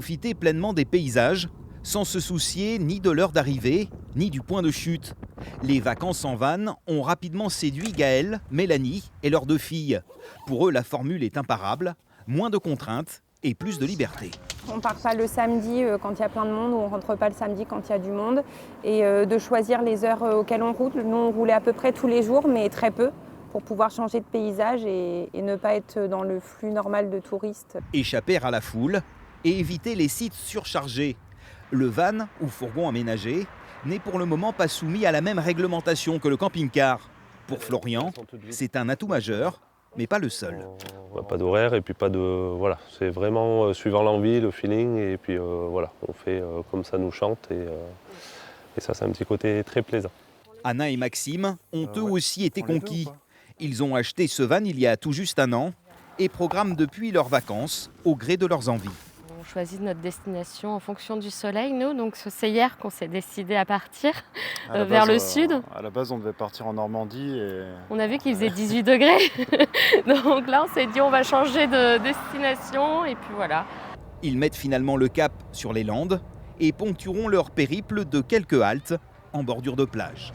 Profiter pleinement des paysages, sans se soucier ni de l'heure d'arrivée, ni du point de chute. Les vacances en van ont rapidement séduit Gaël, Mélanie et leurs 2 filles. Pour eux, la formule est imparable, moins de contraintes et plus de liberté. On ne part pas le samedi quand il y a plein de monde, ou on ne rentre pas le samedi quand il y a du monde. Et de choisir les heures auxquelles on roule. Nous, on roulait à peu près tous les jours, mais très peu, pour pouvoir changer de paysage et ne pas être dans le flux normal de touristes. Échapper à la foule et éviter les sites surchargés. Le van, ou fourgon aménagé, n'est pour le moment pas soumis à la même réglementation que le camping-car. Pour Florian, c'est un atout majeur, mais pas le seul. Pas d'horaire et puis pas de... Voilà, c'est vraiment suivant l'envie, le feeling et puis voilà, on fait comme ça nous chante et ça c'est un petit côté très plaisant. Anna et Maxime ont eux aussi été conquis. Ils ont acheté ce van il y a tout juste 1 an et programment depuis leurs vacances au gré de leurs envies. On choisit notre destination en fonction du soleil, nous. Donc c'est hier qu'on s'est décidé à partir vers le sud. À la base, on devait partir en Normandie. Et... On a vu qu'il faisait 18 degrés. Donc là, on s'est dit on va changer de destination et puis voilà. Ils mettent finalement le cap sur les Landes et ponctueront leur périple de quelques haltes en bordure de plage.